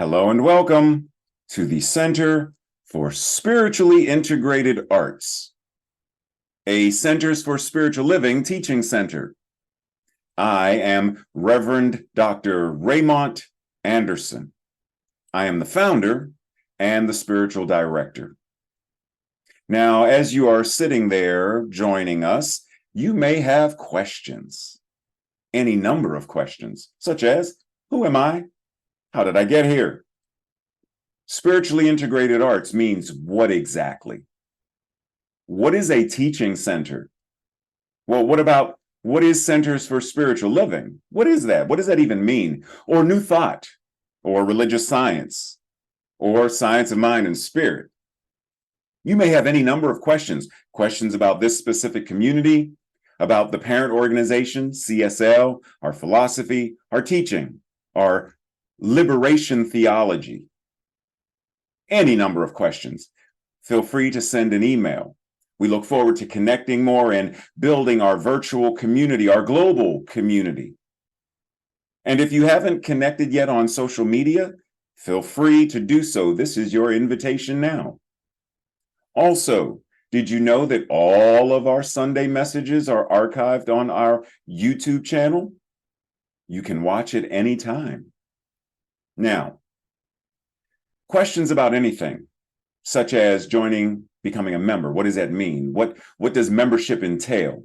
Hello and welcome to the Center for Spiritually Integrated Arts, a Centers for Spiritual Living teaching center. I am Reverend Dr. Raymont Anderson. I am the founder and the spiritual director. Now, as you are sitting there joining us, you may have questions, any number of questions, such as, who am I? How did I get here? Spiritually integrated arts means what exactly? What is a teaching center? Well, what is Centers for Spiritual Living? What is that? What does that even mean? Or New Thought, or religious science, or science of mind and spirit? You may have any number of questions about this specific community, about the parent organization, CSL, our philosophy, our teaching, our liberation theology. Any number of questions. Feel free to send an email. We look forward to connecting more and building our virtual community, our global community. And if you haven't connected yet on social media, feel free to do so. This is your invitation now. Also, did you know that all of our Sunday messages are archived on our YouTube channel? You can watch it anytime. Now, questions about anything, such as becoming a member. What does that mean? What does membership entail?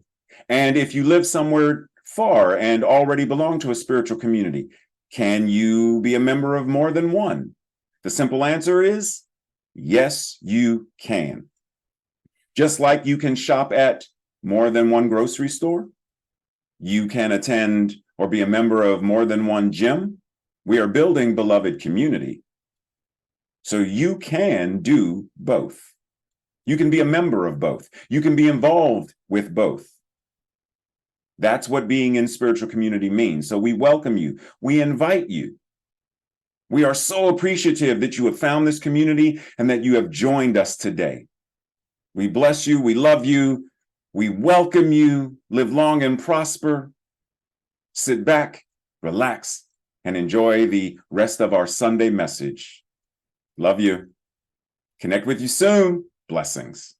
And if you live somewhere far and already belong to a spiritual community, can you be a member of more than one? The simple answer is yes, you can. Just like you can shop at more than one grocery store, you can attend or be a member of more than one gym. We are building beloved community. So you can do both. You can be a member of both. You can be involved with both. That's what being in spiritual community means. So we welcome you. We invite you. We are so appreciative that you have found this community and that you have joined us today. We bless you. We love you. We welcome you. Live long and prosper. Sit back, relax, and enjoy the rest of our Sunday message. Love you. Connect with you soon. Blessings.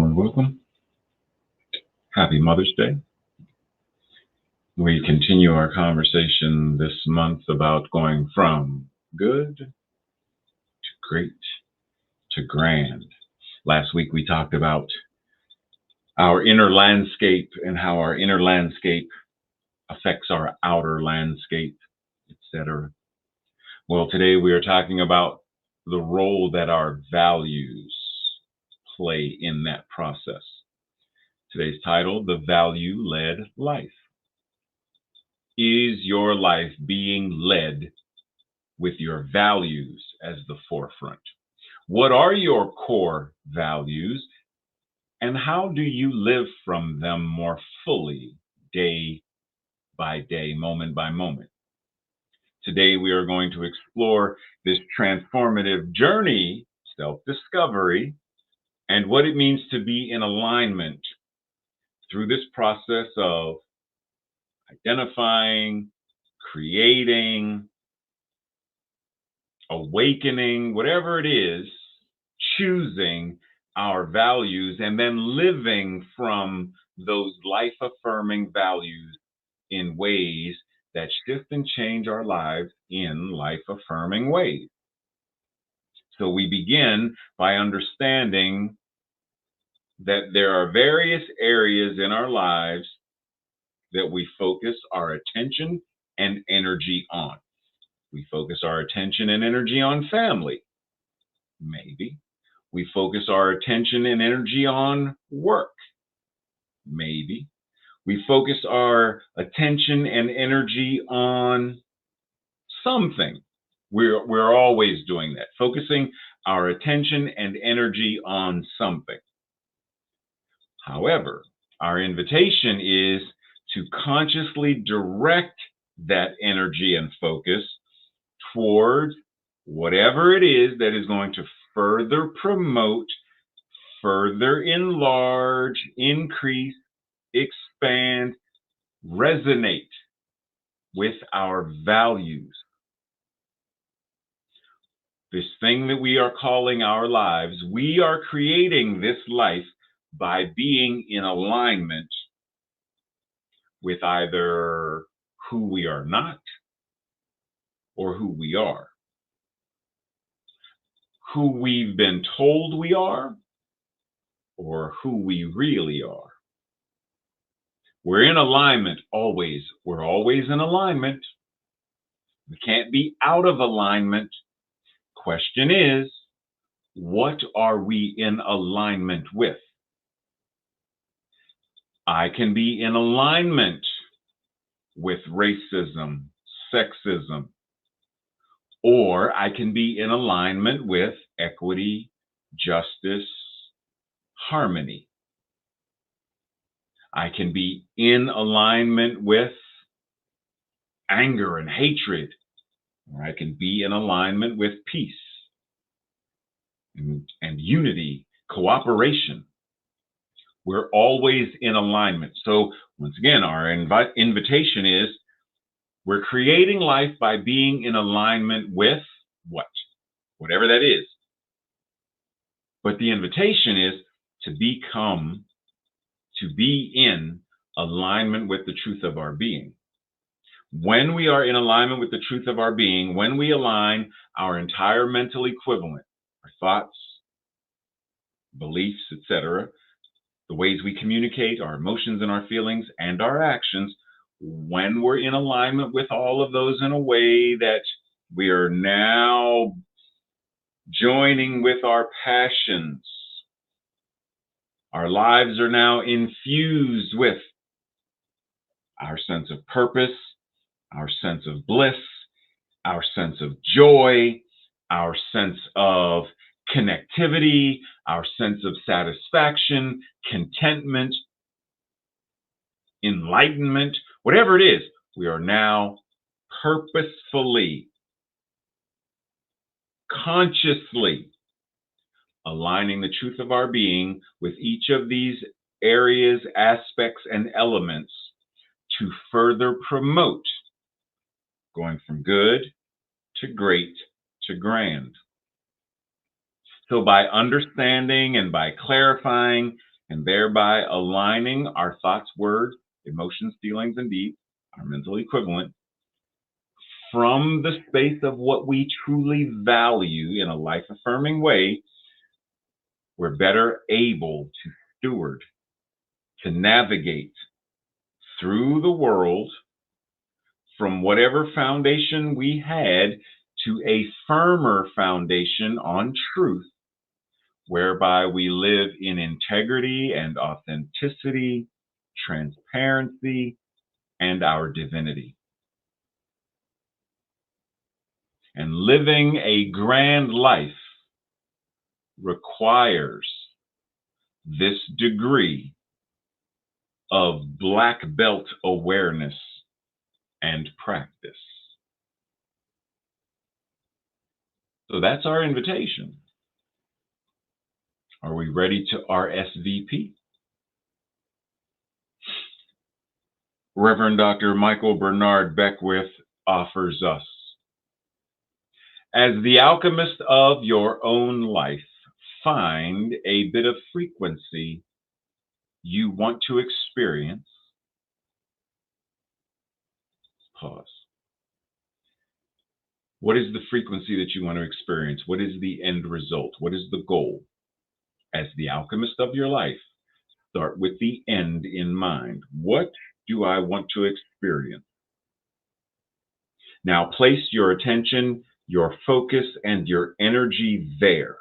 and welcome. Happy Mother's Day. We continue our conversation this month about going from good to great to grand. Last week we talked about our inner landscape and how our inner landscape affects our outer landscape, etc. Well, today we are talking about the role that our values play in that process. Today's title, The Value-Led Life. Is your life being led with your values as the forefront? What are your core values, and how do you live from them more fully, day by day, moment by moment? Today, we are going to explore this transformative journey, self-discovery, and what it means to be in alignment through this process of identifying, creating, awakening, whatever it is, choosing our values and then living from those life-affirming values in ways that shift and change our lives in life-affirming ways. So we begin by understanding that there are various areas in our lives that we focus our attention and energy on. We focus our attention and energy on family, maybe. We focus our attention and energy on work, maybe. We focus our attention and energy on something. We're always doing that, focusing our attention and energy on something. However, our invitation is to consciously direct that energy and focus towards whatever it is that is going to further promote, further enlarge, increase, expand, resonate with our values. This thing that we are calling our lives, we are creating this life by being in alignment with either who we are not or who we are. Who we've been told we are or who we really are. We're in alignment always. We're always in alignment. We can't be out of alignment. Question is, what are we in alignment with? I can be in alignment with racism, sexism, or I can be in alignment with equity, justice, harmony. I can be in alignment with anger and hatred, or I can be in alignment with peace and unity, cooperation. We're always in alignment. So once again, our invitation is we're creating life by being in alignment with what? Whatever that is. But the invitation is to be in alignment with the truth of our being. When we are in alignment with the truth of our being, when we align our entire mental equivalent, our thoughts, beliefs, etc., the ways we communicate, our emotions and our feelings and our actions, when we're in alignment with all of those in a way that we are now joining with our passions, our lives are now infused with our sense of purpose, our sense of bliss, our sense of joy, our sense of connectivity, our sense of satisfaction, contentment, enlightenment, whatever it is, we are now purposefully, consciously aligning the truth of our being with each of these areas, aspects, and elements to further promote going from good to great to grand. So by understanding and by clarifying and thereby aligning our thoughts, words, emotions, feelings, and deeds, our mental equivalent, from the space of what we truly value in a life affirming way, we're better able to steward, to navigate through the world from whatever foundation we had to a firmer foundation on truth, whereby we live in integrity and authenticity, transparency, and our divinity. And living a grand life requires this degree of black belt awareness and practice. So that's our invitation. Are we ready to RSVP? Reverend Dr. Michael Bernard Beckwith offers us, as the alchemist of your own life, find a bit of frequency you want to experience. Pause. What is the frequency that you want to experience? What is the end result? What is the goal? As the alchemist of your life, start with the end in mind. What do I want to experience? Now place your attention, your focus, and your energy there.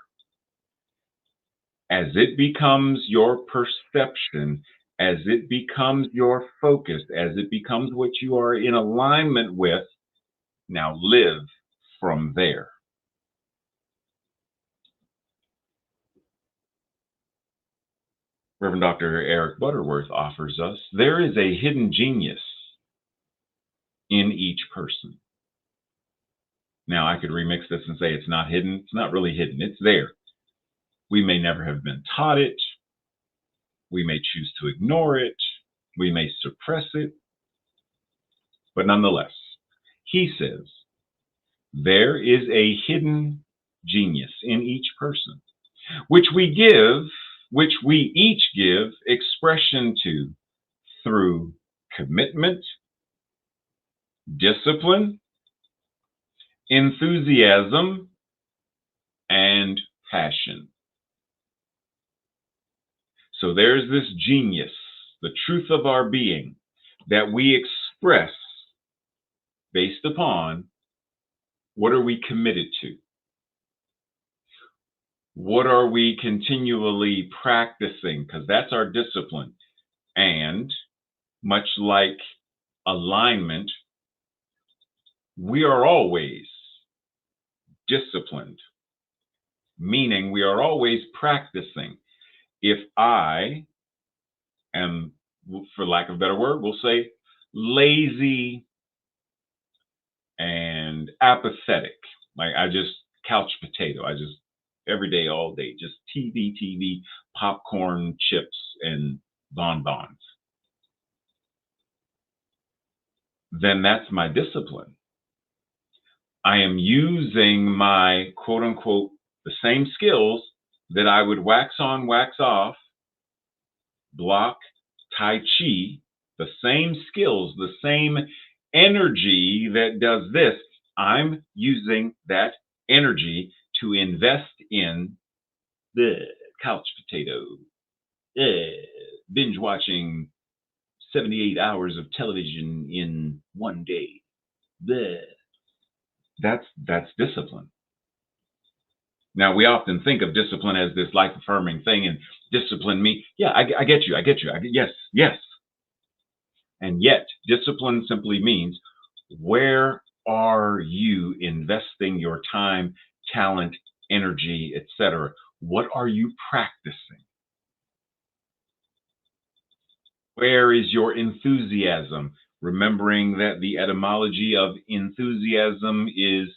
As it becomes your perception, as it becomes your focus, as it becomes what you are in alignment with, now live from there. Reverend Dr. Eric Butterworth offers us, there is a hidden genius in each person. Now, I could remix this and say it's not hidden. It's not really hidden. It's there. We may never have been taught it. We may choose to ignore it. We may suppress it. But nonetheless, he says, there is a hidden genius in each person, which we each give expression to through commitment, discipline, enthusiasm, and passion. So there's this genius, the truth of our being, that we express based upon what are we committed to? What are we continually practicing? Because that's our discipline. And much like alignment, we are always disciplined, meaning we are always practicing. If I am, for lack of a better word, we'll say lazy and apathetic, like I just couch potato, I just every day, all day, just TV, popcorn, chips, and bonbons, then that's my discipline. I am using my quote unquote, the same skills that I would wax on, wax off, block, Tai Chi, the same skills, the same energy that does this. I'm using that energy to invest in the couch potato, binge watching 78 hours of television in one day. That's discipline. Now, we often think of discipline as this life affirming thing, and discipline me. Yeah, I get you. Yes. And yet, discipline simply means, where are you investing your time, talent, energy, etc.? What are you practicing? Where is your enthusiasm? Remembering that the etymology of enthusiasm is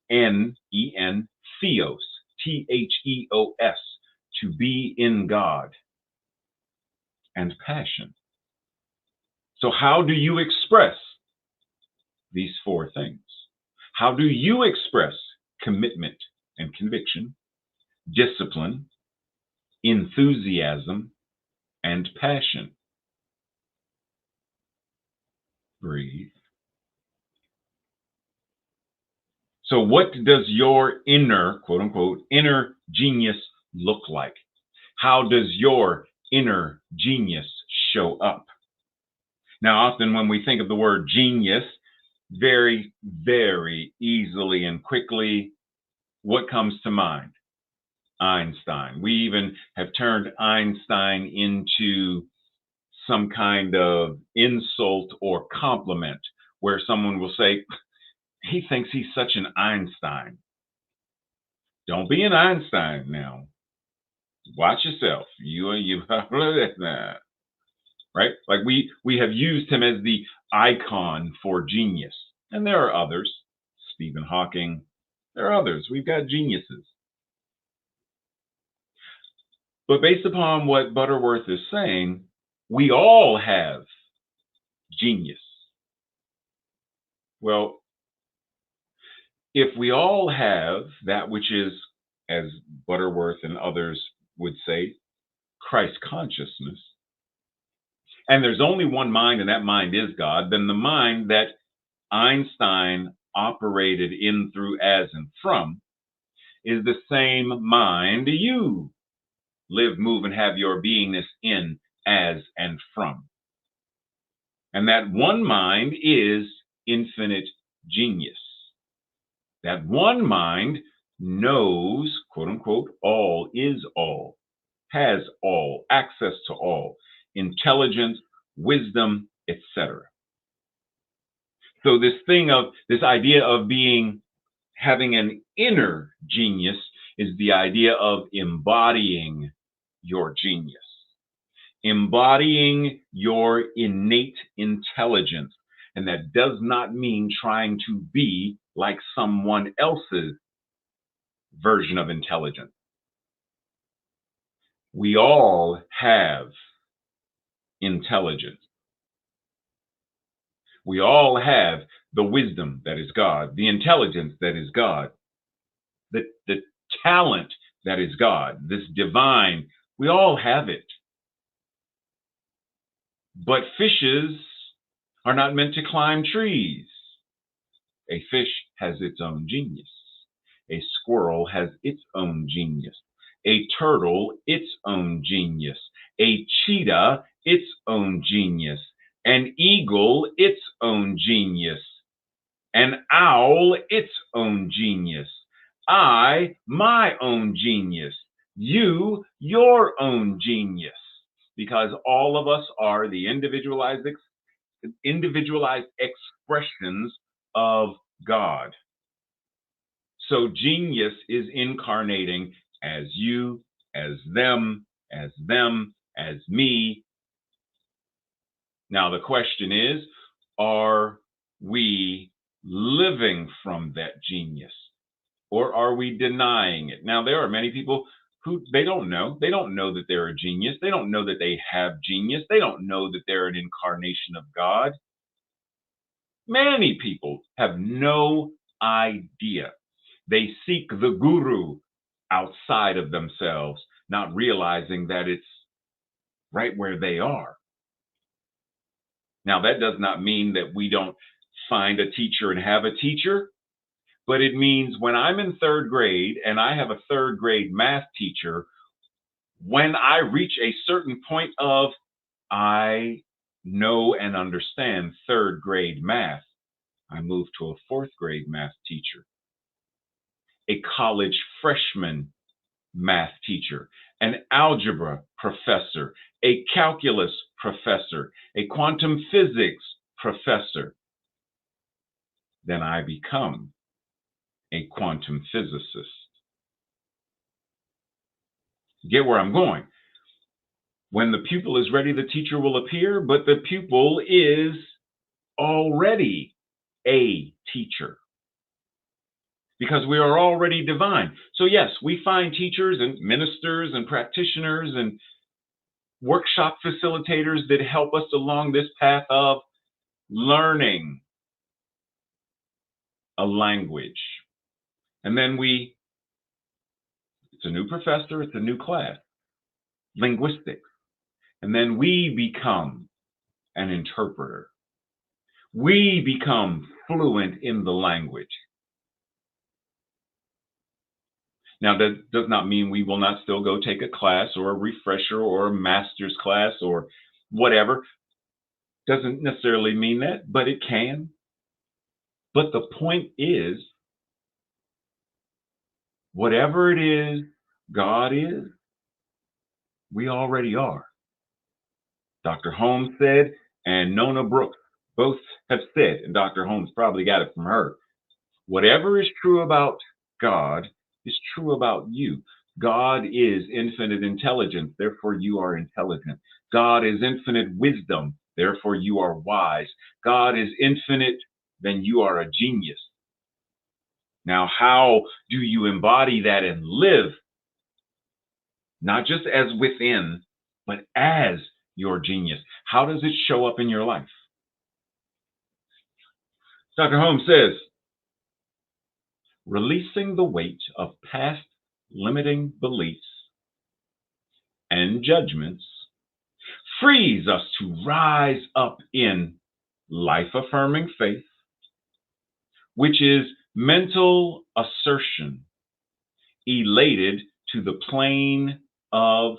N-E-N, theos, T-H-E-O-S, to be in God, and passion. So how do you express these four things? How do you express commitment and conviction, discipline, enthusiasm, and passion. Breathe. So, what does your inner, quote unquote, inner genius look like? How does your inner genius show up? Now, often when we think of the word genius, very, very easily and quickly, what comes to mind? Einstein. We even have turned Einstein into some kind of insult or compliment where someone will say, he thinks he's such an Einstein. Don't be an Einstein now. Watch yourself. You right? Like we have used him as the icon for genius. And there are others. Stephen Hawking. There are others. We've got geniuses. But based upon what Butterworth is saying, we all have genius. Well, if we all have that which is, as Butterworth and others would say, Christ consciousness, and there's only one mind, and that mind is God, then the mind that Einstein operated in, through, as, and from is the same mind you live, move, and have your beingness in, as, and from. And that one mind is infinite genius. That one mind knows, quote unquote, all is all, has all, access to all, intelligence, wisdom, etc. So this idea of having an inner genius is the idea of embodying your genius, embodying your innate intelligence. And that does not mean trying to be like someone else's version of intelligence. We all have intelligence. We all have the wisdom that is God, the intelligence that is God, the talent that is God, this divine. We all have it. But fishes are not meant to climb trees. A fish has its own genius. A squirrel has its own genius. A turtle, its own genius. A cheetah, its own genius. An eagle, its own genius. An owl, its own genius. I, my own genius. You, your own genius. Because all of us are the individualized expressions of God. So genius is incarnating as you, as them, as me. Now the question is, are we living from that genius, or are we denying it? Now there are many people who they don't know that they're a genius. They don't know that they have genius. They don't know that they're an incarnation of God. Many people have no idea. They seek the guru outside of themselves, not realizing that it's right where they are. Now, that does not mean that we don't find a teacher and have a teacher, but it means when I'm in third grade and I have a third grade math teacher, when I reach a certain point of I know and understand third grade math, I move to a fourth grade math teacher, a college freshman math teacher, an algebra professor, a calculus professor, a quantum physics professor. Then I become a quantum physicist. Get where I'm going? When the pupil is ready, the teacher will appear, but the pupil is already a teacher, because we are already divine. So yes, we find teachers and ministers and practitioners and workshop facilitators that help us along this path of learning a language. And then it's a new professor, it's a new class, linguistics. And then we become an interpreter. We become fluent in the language. Now, that does not mean we will not still go take a class or a refresher or a master's class or whatever. Doesn't necessarily mean that, but it can. But the point is, whatever it is God is, we already are. Dr. Holmes said, and Nona Brooks both have said, and Dr. Holmes probably got it from her, whatever is true about God is true about you. God is infinite intelligence, therefore you are intelligent. God is infinite wisdom, therefore you are wise. God is infinite, then you are a genius. Now, how do you embody that and live? Not just as within, but as your genius. How does it show up in your life? Dr. Holmes says, releasing the weight of past limiting beliefs and judgments frees us to rise up in life-affirming faith, which is mental assertion elated to the plane of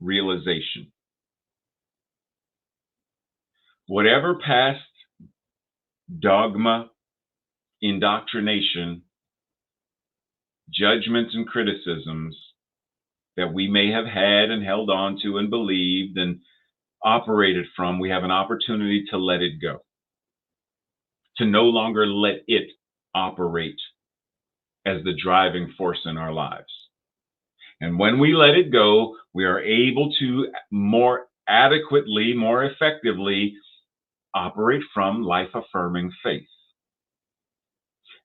realization. Whatever past dogma, indoctrination, judgments, and criticisms that we may have had and held on to and believed and operated from, we have an opportunity to let it go, to no longer let it operate as the driving force in our lives. And when we let it go, we are able to more adequately, more effectively operate from life affirming faith.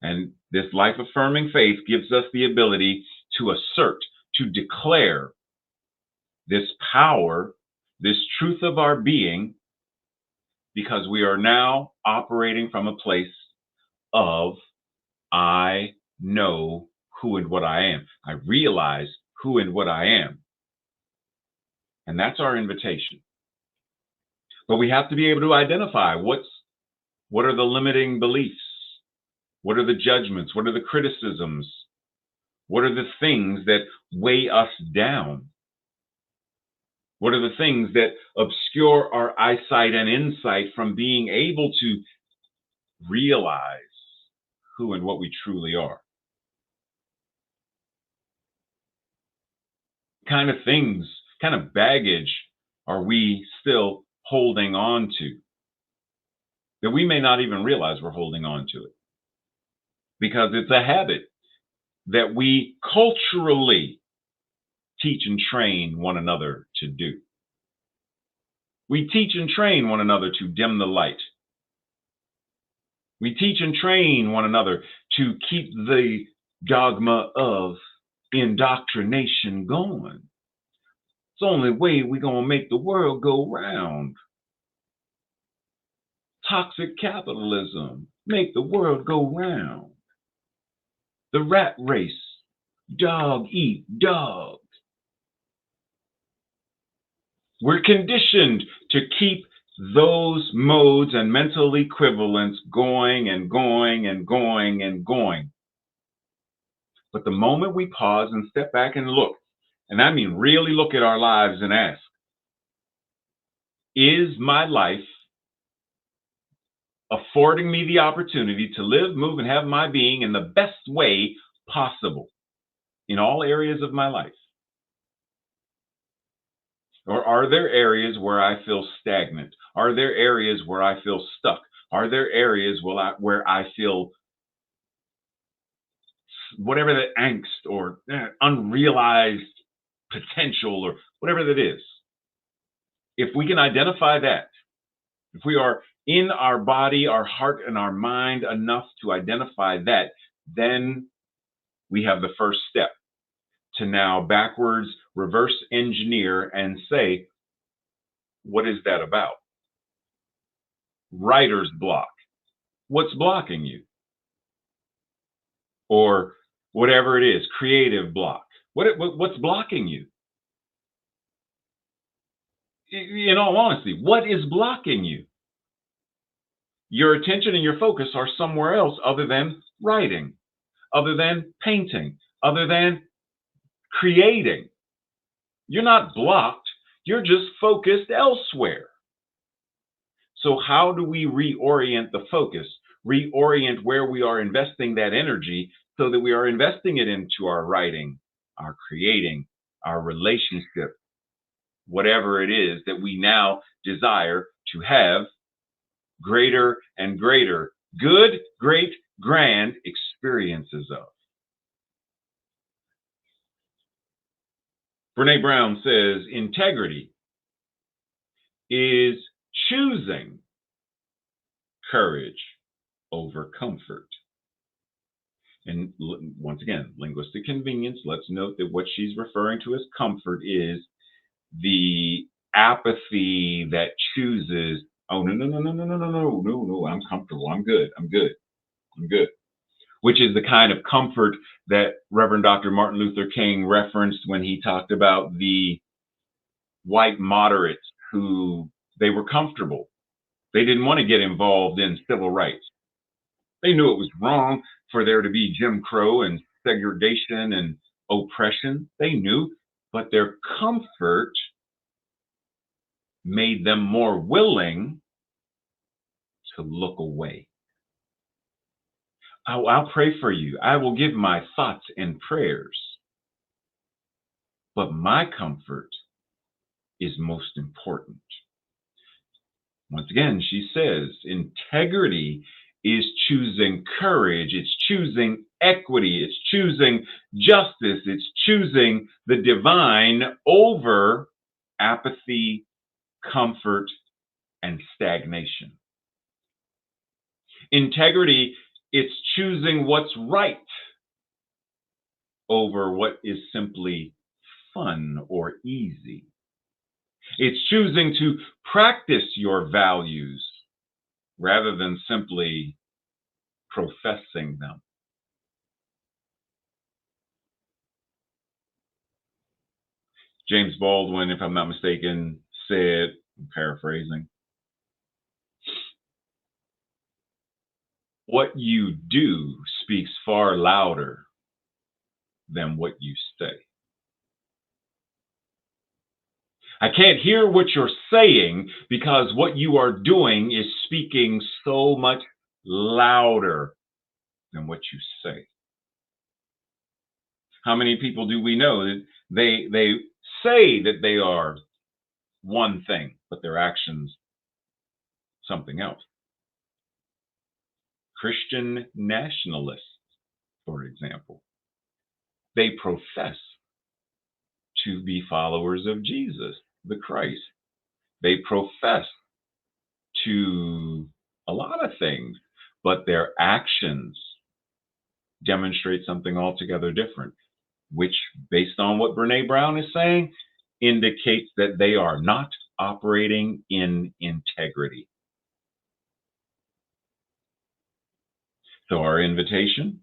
And this life affirming faith gives us the ability to assert, to declare this power, this truth of our being, because we are now operating from a place of, I know who and what I am. I realize who and what I am. And that's our invitation. But we have to be able to identify what are the limiting beliefs? What are the judgments? What are the criticisms? What are the things that weigh us down? What are the things that obscure our eyesight and insight from being able to realize who and what we truly are? Kind of things, kind of baggage are we still holding on to that we may not even realize we're holding on to it? Because it's a habit that we culturally teach and train one another to do. We teach and train one another to dim the light. We teach and train one another to keep the dogma of indoctrination going. It's the only way we're going to make the world go round. Toxic capitalism, make the world go round. The rat race, dog eat dog. We're conditioned to keep those modes and mental equivalents going and going and going and going. But the moment we pause and step back and look, and I mean really look at our lives and ask, is my life affording me the opportunity to live, move, and have my being in the best way possible in all areas of my life? Or are there areas where I feel stagnant? Are there areas where I feel stuck? Are there areas where I feel whatever the angst or unrealized potential or whatever that is? If we can identify that, if we are in our body, our heart, and our mind enough to identify that, then we have the first step to now backwards reverse engineer and say, what is that about? Writer's block. What's blocking you? Or whatever it is, creative block. What's blocking you? In all honesty, what is blocking you? Your attention and your focus are somewhere else other than writing, other than painting, other than creating. You're not blocked, you're just focused elsewhere. So, how do we reorient the focus, reorient where we are investing that energy so that we are investing it into our writing, our creating, our relationship, whatever it is that we now desire to have greater and greater, good, great, grand experiences of? Brene Brown says integrity is choosing courage over comfort. And once again, linguistic convenience, let's note that what she's referring to as comfort is the apathy that chooses, oh, no, no, no, no, no, no, no, no, no, no, I'm comfortable, I'm good, I'm good, I'm good, which is the kind of comfort that Reverend Dr. Martin Luther King referenced when he talked about the white moderates who they were comfortable. They didn't want to get involved in civil rights. They knew it was wrong for there to be Jim Crow and segregation and oppression. They knew, but their comfort made them more willing to look away. I'll pray for you. I will give my thoughts and prayers, but my comfort is most important. Once again, she says integrity is choosing courage, it's choosing equity, it's choosing justice, it's choosing the divine over apathy, comfort, and stagnation. Integrity, it's choosing what's right over what is simply fun or easy. It's choosing to practice your values rather than simply professing them. James Baldwin, if I'm not mistaken, said, I'm paraphrasing, what you do speaks far louder than what you say. I can't hear what you're saying because what you are doing is speaking so much louder than what you say. How many people do we know that they say that they are one thing, but their actions something else? Christian nationalists, for example, they profess to be followers of Jesus, the Christ. They profess to a lot of things, but their actions demonstrate something altogether different, which, based on what Brene Brown is saying, indicates that they are not operating in integrity. So, our invitation: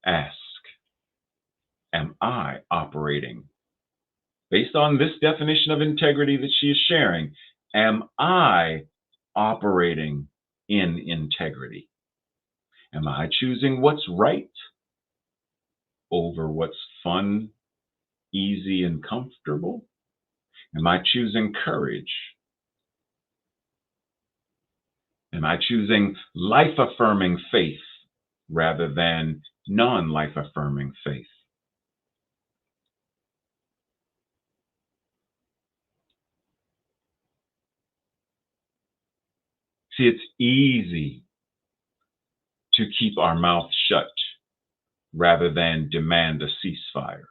ask, am I operating? Based on this definition of integrity that she is sharing, am I operating in integrity? Am I choosing what's right over what's fun, easy, and comfortable? Am I choosing courage? Am I choosing life-affirming faith rather than non-life-affirming faith? See, it's easy to keep our mouth shut rather than demand a ceasefire.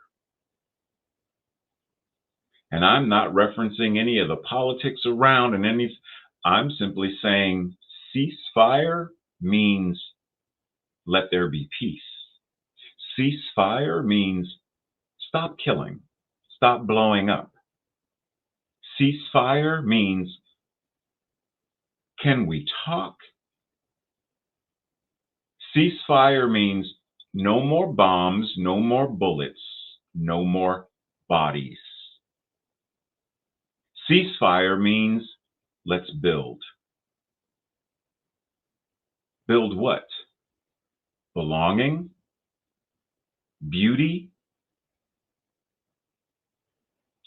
And I'm not referencing any of the politics around and any, I'm simply saying ceasefire means let there be peace. Ceasefire means stop killing, stop blowing up. Ceasefire means, can we talk? Ceasefire means no more bombs, no more bullets, no more bodies. Ceasefire means let's build. Build what? Belonging? Beauty?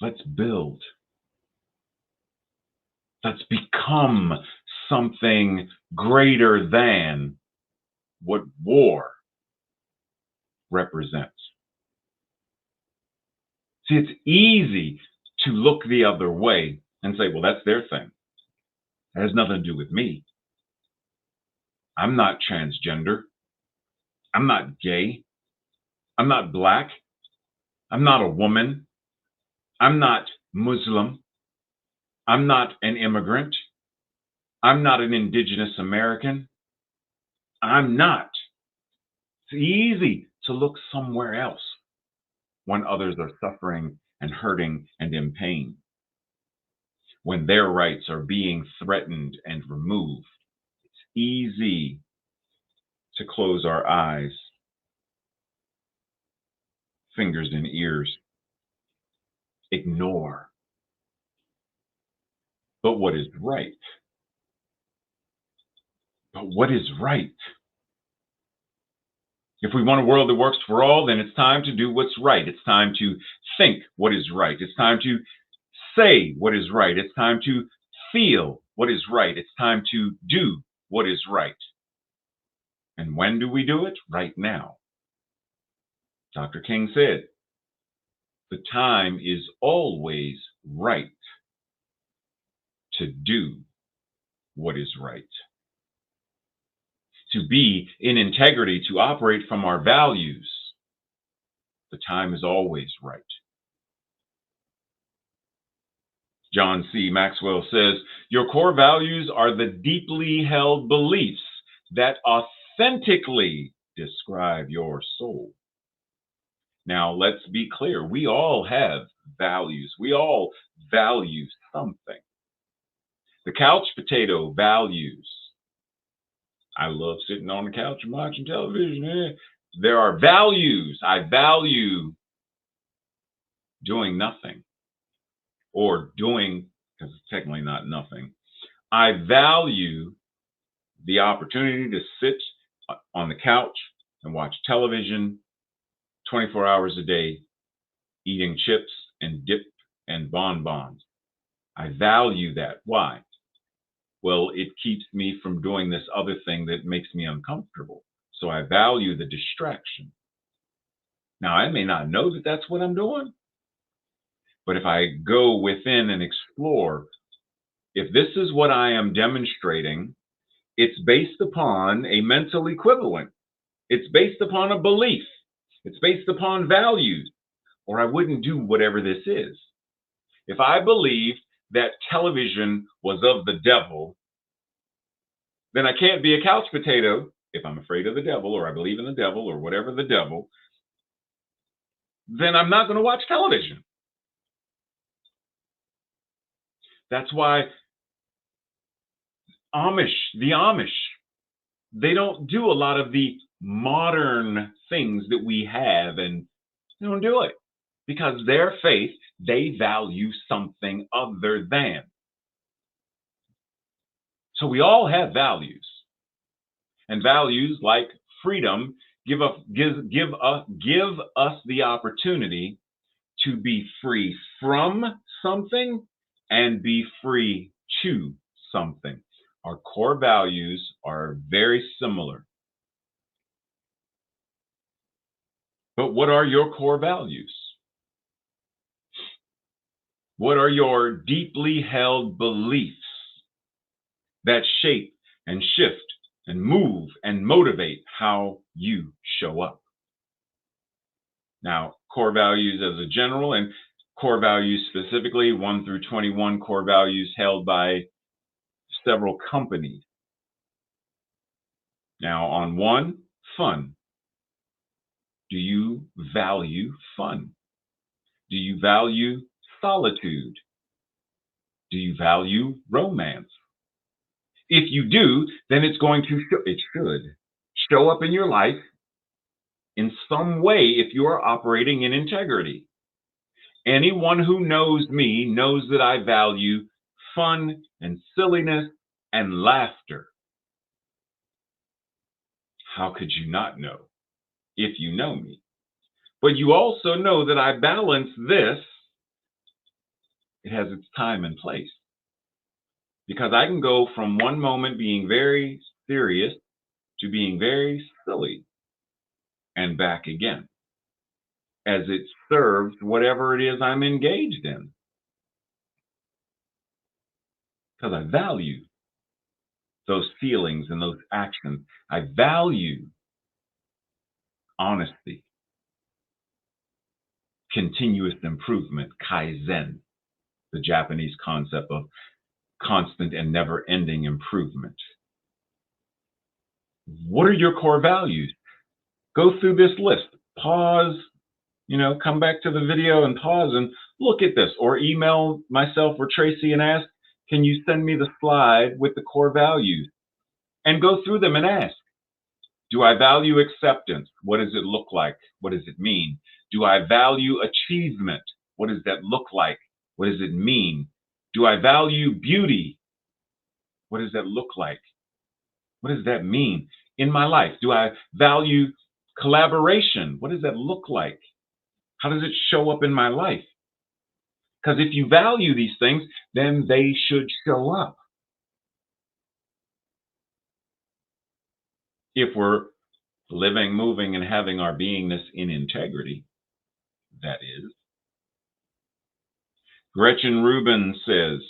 Let's build. Let's become something greater than what war represents. See, it's easy to look the other way and say, well, that's their thing. It has nothing to do with me. I'm not transgender. I'm not gay. I'm not black. I'm not a woman. I'm not Muslim. I'm not an immigrant. I'm not an indigenous American. I'm not. It's easy to look somewhere else when others are suffering and hurting and in pain, when their rights are being threatened and removed. It's easy to close our eyes, fingers in ears, ignore. But what is right? But what is right? If we want a world that works for all, then it's time to do what's right. It's time to think what is right. It's time to say what is right. It's time to feel what is right. It's time to do what is right. And when do we do it? Right now. Dr. King said, the time is always right to do what is right. To be in integrity, to operate from our values, the time is always right. John C. Maxwell says, your core values are the deeply held beliefs that authentically describe your soul. Now, let's be clear. We all have values. We all value something. The couch potato values. I love sitting on the couch and watching television. There are values. I value doing nothing, or doing, because it's technically not nothing. I value the opportunity to sit on the couch and watch television 24 hours a day, eating chips and dip and bonbons. I value that. Why? Well, it keeps me from doing this other thing that makes me uncomfortable. So I value the distraction. Now, I may not know that that's what I'm doing, but if I go within and explore, if this is what I am demonstrating, it's based upon a mental equivalent. It's based upon a belief. It's based upon values, or I wouldn't do whatever this is. If I believe that television was of the devil, then I can't be a couch potato if I'm afraid of the devil, or I believe in the devil, or whatever the devil. Then I'm not going to watch television. That's why the Amish, they don't do a lot of the modern things that we have, and they don't do it because their faith, they value something other than. So we all have values, and values like freedom give us the opportunity to be free from something and be free to something. Our core values are very similar. But what are your core values? What are your deeply held beliefs that shape and shift and move and motivate how you show up? Now, core values as a general, and core values specifically, 1 through 21 core values held by several companies. Now, on 1, fun. Do you value fun? Do you value solitude? Do you value romance? If you do, then it should show up in your life in some way if you are operating in integrity. Anyone who knows me knows that I value fun and silliness and laughter. How could you not know if you know me? But you also know that I balance this. It has its time and place because I can go from one moment being very serious to being very silly and back again as it serves whatever it is I'm engaged in because I value those feelings and those actions. I value honesty, continuous improvement, kaizen, the Japanese concept of constant and never ending improvement. What are your core values? Go through this list, pause, come back to the video and pause and look at this, or email myself or Tracy and ask, can you send me the slide with the core values? And go through them and ask, do I value acceptance? What does it look like? What does it mean? Do I value achievement? What does that look like? What does it mean? Do I value beauty? What does that look like? What does that mean in my life? Do I value collaboration? What does that look like? How does it show up in my life? Because if you value these things, then they should show up. If we're living, moving, and having our beingness in integrity, that is. Gretchen Rubin says,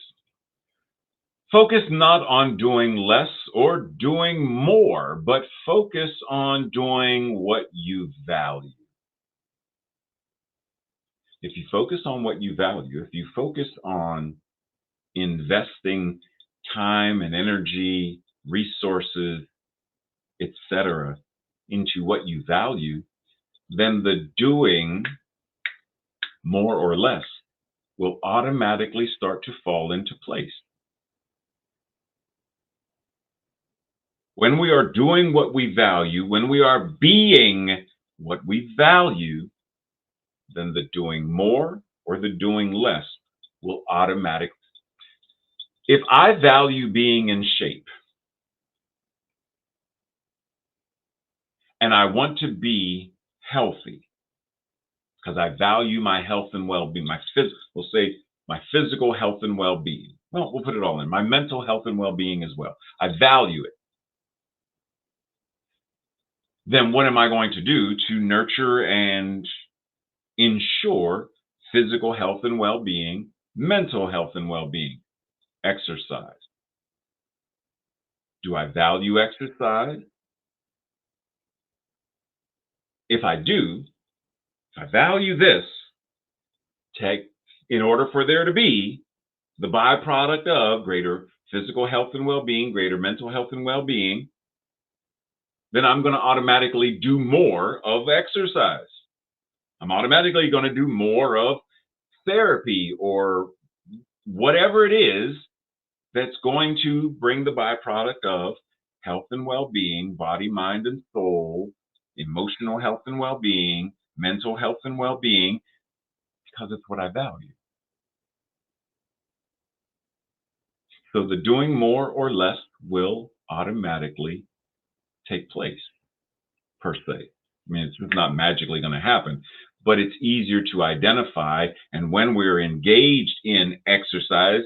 focus not on doing less or doing more, but focus on doing what you value. If you focus on what you value, if you focus on investing time and energy, resources, etc., into what you value, then the doing more or less will automatically start to fall into place. When we are doing what we value, when we are being what we value, then the doing more or the doing less will automatically. If I value being in shape and I want to be healthy because I value my health and well-being, we'll say my physical health and well-being. Well, we'll put it all in. My mental health and well-being as well. I value it. Then what am I going to do to nurture and ensure physical health and well-being, mental health and well-being? Exercise. Do I value exercise? If I do, if I value this, in order for there to be the byproduct of greater physical health and well-being, greater mental health and well-being, then I'm going to automatically do more of exercise. I'm automatically going to do more of therapy or whatever it is that's going to bring the byproduct of health and well-being, body, mind, and soul, emotional health and well-being, mental health and well-being, because it's what I value. So the doing more or less will automatically take place, per se. I mean, it's just not magically going to happen, but it's easier to identify. And when we're engaged in exercise,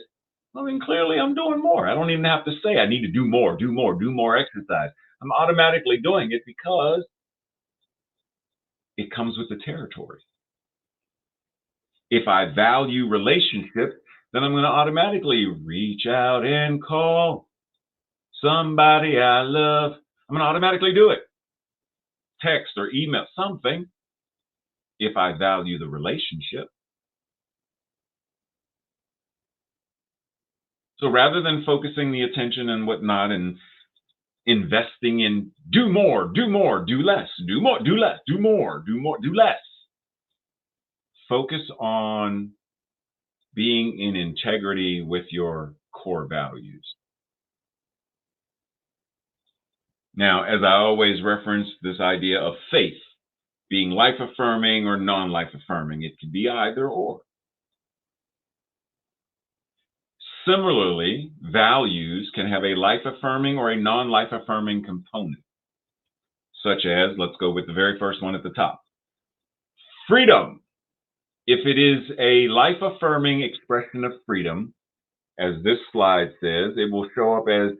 I mean, clearly I'm doing more. I don't even have to say I need to do more, do more, do more exercise. I'm automatically doing it because it comes with the territory. If I value relationships, then I'm going to automatically reach out and call somebody I love. I'm going to automatically do it. Text or email, something, if I value the relationship. So rather than focusing the attention and whatnot and investing in do more, do more, do less, do more, do less, do more, do more, do less, focus on being in integrity with your core values. Now, as I always reference this idea of faith being life affirming or non life affirming, it can be either or. Similarly, values can have a life-affirming or a non-life-affirming component, such as, let's go with the very first one at the top, freedom. If it is a life-affirming expression of freedom, as this slide says, it will show up as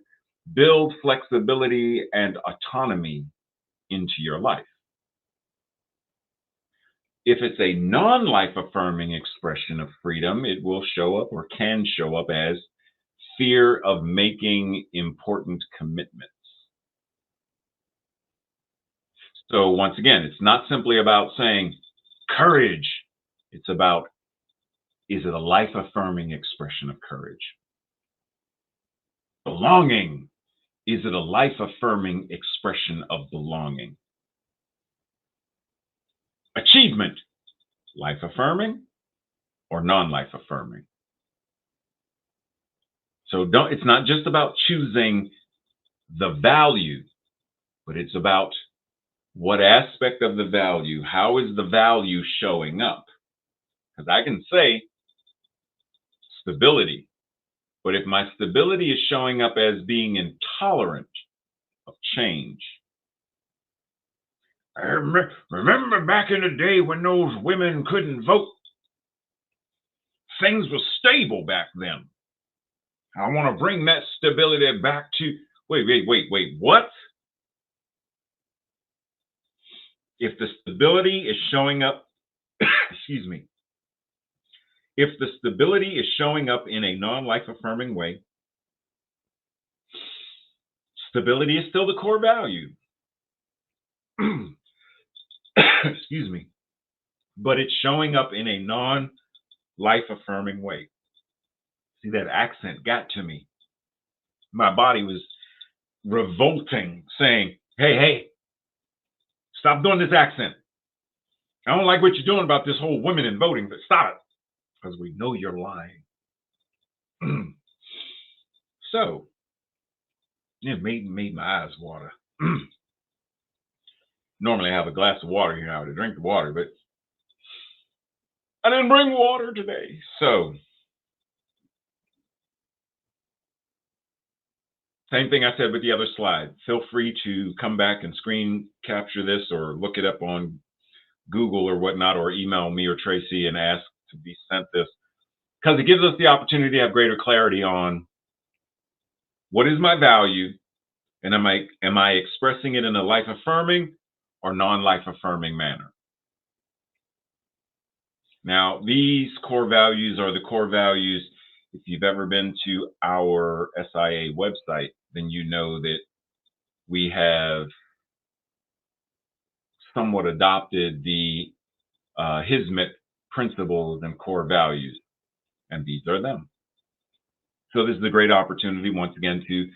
build flexibility and autonomy into your life. If it's a non-life affirming expression of freedom, it will show up or can show up as fear of making important commitments. So once again, it's not simply about saying courage. It's about, is it a life affirming expression of courage? Belonging. Is it a life affirming expression of belonging? Achievement. Life affirming or non life affirming? So it's not just about choosing the value, but it's about what aspect of the value, how is the value showing up? Because I can say stability, but if my stability is showing up as being intolerant of change, I remember back in the day when those women couldn't vote, things were stable back then. I want to bring that stability back to, wait, what? If the stability is showing up, excuse me, if the stability is showing up in a non-life affirming way, stability is still the core value. Excuse me. But it's showing up in a non-life affirming way. See, that accent got to me. My body was revolting, saying, hey, stop doing this accent. I don't like what you're doing about this whole women in voting, but stop it, because we know you're lying. So, it made my eyes water. Normally I have a glass of water here. I would drink the water, but I didn't bring water today. So, same thing I said with the other slide. Feel free to come back and screen capture this or look it up on Google or whatnot, or email me or Tracy and ask to be sent this, because it gives us the opportunity to have greater clarity on what is my value, and am I expressing it in a life affirming or non-life affirming manner. Now, these core values are the core values. If you've ever been to our SIA website, then you know that we have somewhat adopted the Hizmet principles and core values, and these are them. So this is a great opportunity once again to,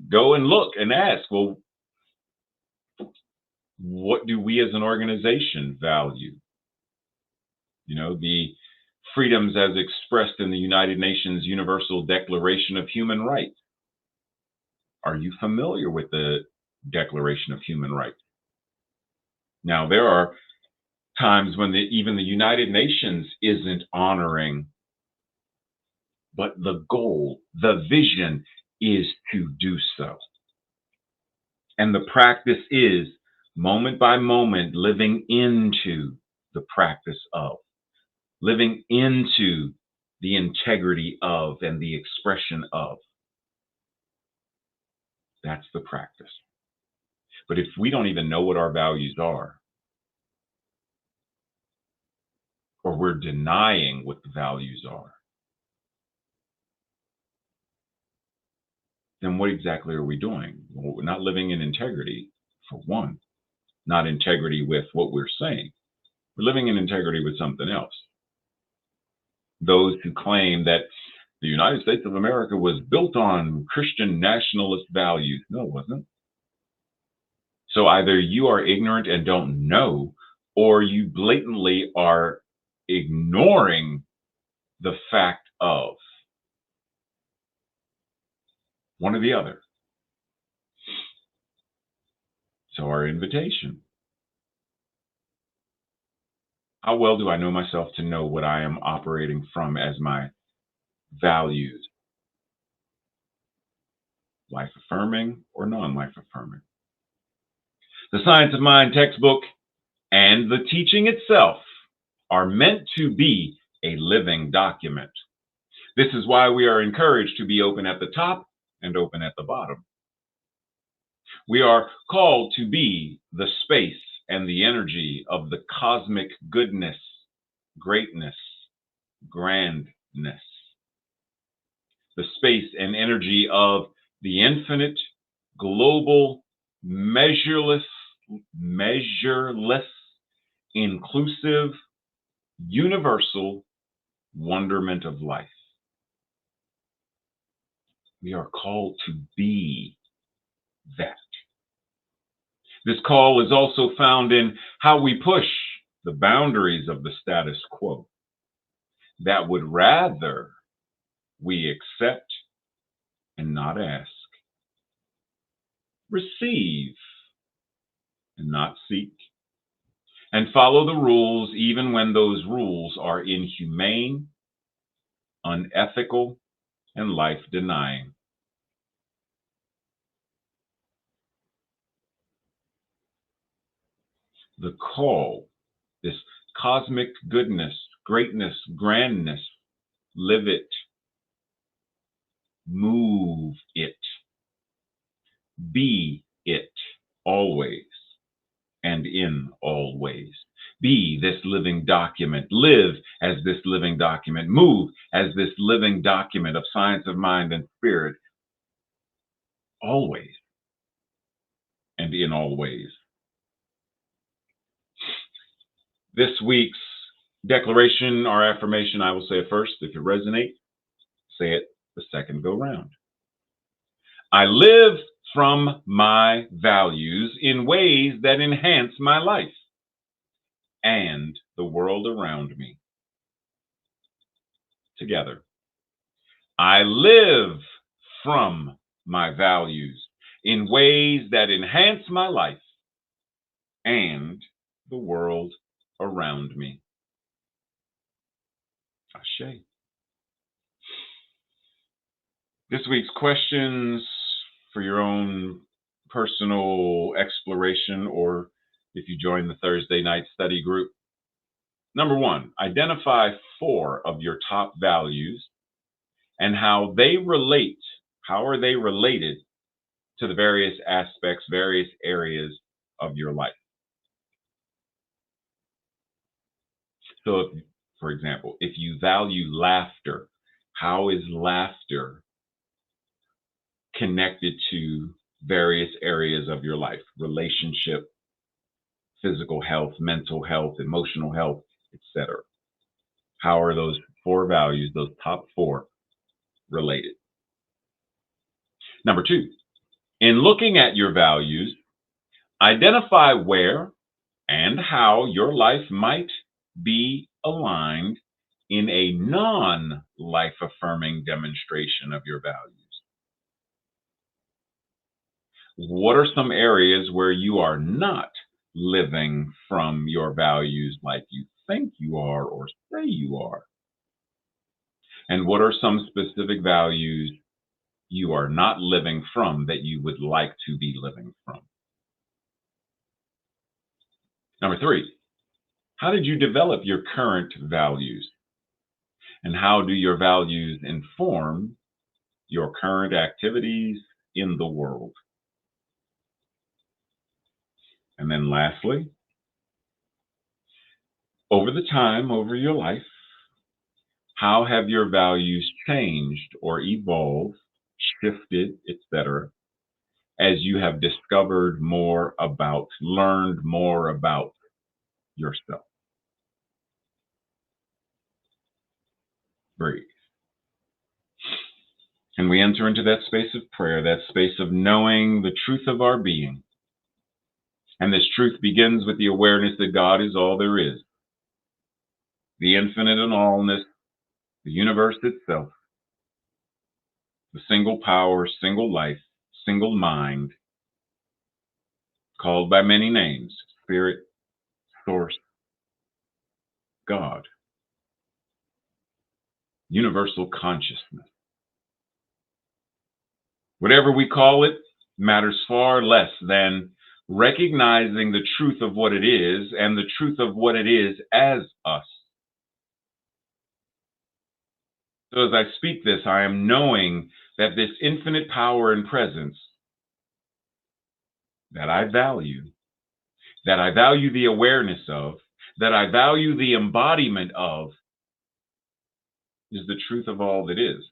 go and look and ask, well, what do we as an organization value? The freedoms as expressed in the United Nations Universal Declaration of Human Rights. Are you familiar with the Declaration of Human Rights? Now, there are times when even the United Nations isn't honoring, but the goal, the vision is to do so. And the practice is moment by moment living into the practice of, living into the integrity of and the expression of. That's the practice. But if we don't even know what our values are, or we're denying what the values are, then what exactly are we doing? Well, we're not living in integrity, for one, not integrity with what we're saying. We're living in integrity with something else. Those who claim that the United States of America was built on Christian nationalist values. No, it wasn't. So either you are ignorant and don't know, or you blatantly are ignoring the fact of one or the other. So our invitation. How well do I know myself to know what I am operating from as my values, life affirming or non life affirming. The Science of Mind textbook and the teaching itself are meant to be a living document. This is why we are encouraged to be open at the top and open at the bottom. We are called to be the space and the energy of the cosmic goodness, greatness, grandness. The space and energy of the infinite, global, measureless, inclusive, universal wonderment of life. We are called to be that. This call is also found in how we push the boundaries of the status quo. That would rather we accept and not ask, receive and not seek, and follow the rules even when those rules are inhumane, unethical, and life denying. The call, this cosmic goodness, greatness, grandness, live it, move it, be it always and in all ways. Be this living document, live as this living document, move as this living document of science of mind and spirit, always and in all ways. This week's declaration or affirmation, I will say it first. If it resonates, say it the second go round. I live from my values in ways that enhance my life and the world around me. Together. I live from my values in ways that enhance my life and the world around me. Ashe. This week's questions for your own personal exploration, or if you join the Thursday night study group. Number one, identify 4 of your top values and how they relate. How are they related to the various aspects, various areas of your life? So, for example, if you value laughter, how is laughter connected to various areas of your life? Relationship, physical health, mental health, emotional health, etc. How are those 4 values, those top 4, related? Number 2, in looking at your values, identify where and how your life might be aligned in a non-life affirming demonstration of your values. What are some areas where you are not living from your values like you think you are or say you are? And what are some specific values you are not living from that you would like to be living from? Number 3, how did you develop your current values? And how do your values inform your current activities in the world? And then lastly, over the time, over your life, how have your values changed or evolved, shifted, etc., as you have discovered more about, learned more about yourself? Breathe. And we enter into that space of prayer, that space of knowing the truth of our being. And this truth begins with the awareness that God is all there is, the infinite and allness, the universe itself, the single power, single life, single mind, called by many names: Spirit, Source, God, universal consciousness. Whatever we call it matters far less than recognizing the truth of what it is and the truth of what it is as us. So as I speak this, I am knowing that this infinite power and presence that I value, the awareness of, that I value the embodiment of, is the truth of all that is.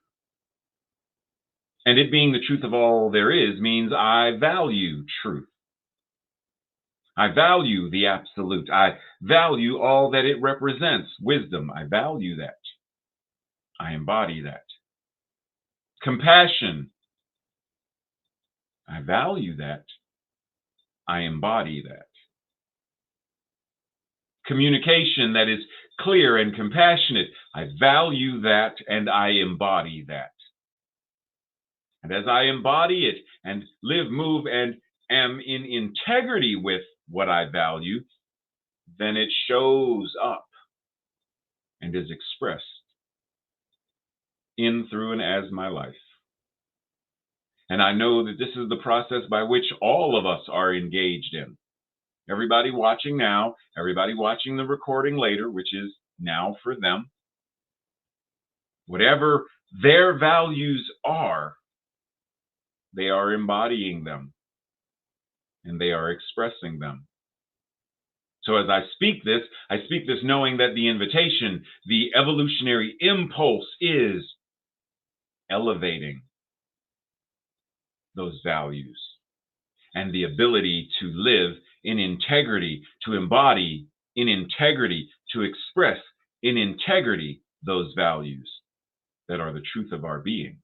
And it being the truth of all there is means I value truth. I value the absolute. I value all that it represents. Wisdom, I value that. I embody that. Compassion, I value that. I embody that. Communication that is clear and compassionate, I value that and I embody that. And as I embody it and live, move, and am in integrity with what I value, then it shows up and is expressed in, through, and as my life. And I know that this is the process by which all of us are engaged in. Everybody watching now, everybody watching the recording later, which is now for them. Whatever their values are, they are embodying them and they are expressing them. So as I speak this knowing that the invitation, the evolutionary impulse is elevating those values and the ability to live in integrity, to embody in integrity, to express in integrity those values that are the truth of our being.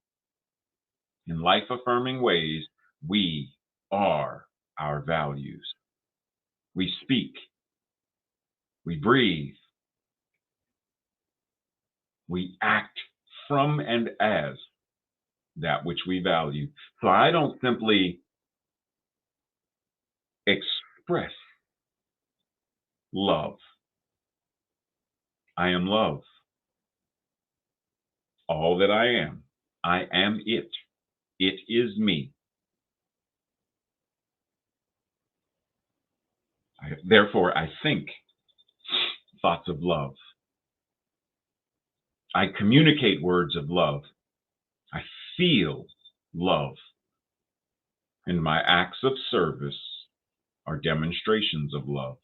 In life-affirming ways, we are our values. We speak, we breathe, we act from and as that which we value. So I don't simply express love. I am love. All that I am it. It is me. Therefore, I think thoughts of love. I communicate words of love. I feel love. And my acts of service are demonstrations of love.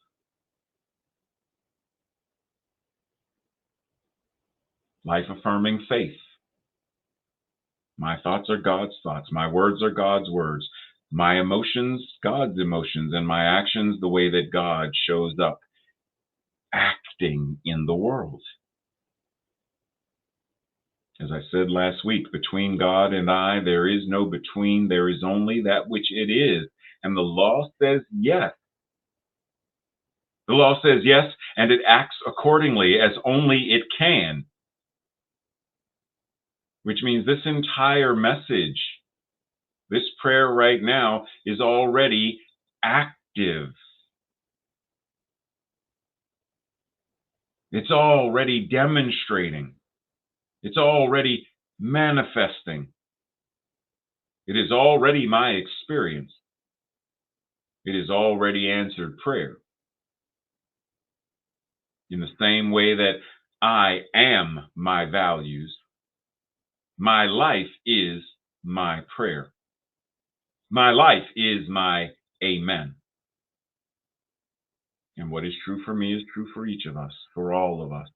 Life-affirming faith. My thoughts are God's thoughts. My words are God's words. My emotions, God's emotions, and my actions, the way that God shows up, acting in the world. As I said last week, between God and I, there is no between. There is only that which it is. And the law says yes. The law says yes, and it acts accordingly as only it can. Which means this entire message, this prayer right now, is already active. It's already demonstrating. It's already manifesting. It is already my experience. It is already answered prayer. In the same way that I am my values, my life is my prayer. My life is my amen. And what is true for me is true for each of us, for all of us.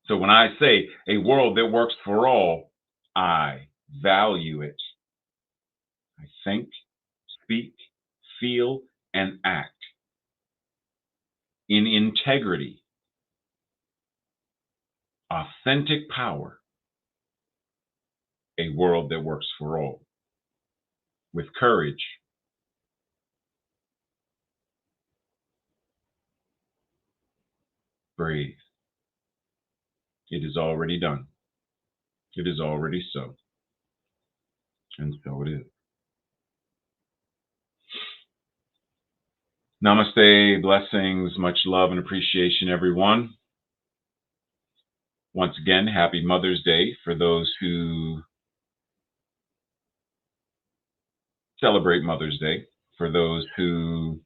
So when I say a world that works for all, I value it. I think, speak, feel, and act in integrity, authentic power, a world that works for all, with courage, brave. It is already done. It is already so. And so it is. Namaste, blessings, much love and appreciation, everyone. Once again, happy Mother's Day for those who celebrate Mother's Day, for those whose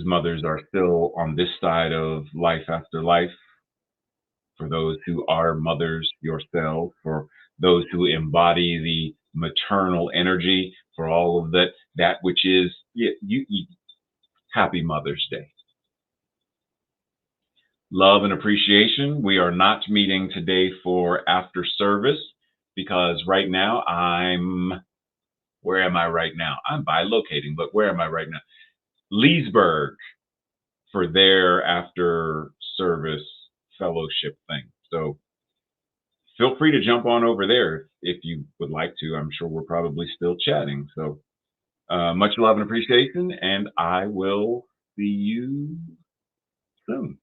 mothers are still on this side of life after life, for those who are mothers yourself, for those who embody the maternal energy, for all of that which is happy Mother's Day. Love and appreciation. We are not meeting today for after service because right now where am I right now? I'm bilocating, but where am I right now? Leesburg for their after service fellowship thing. So feel free to jump on over there if you would like to. I'm sure we're probably still chatting. So much love and appreciation, and I will see you soon.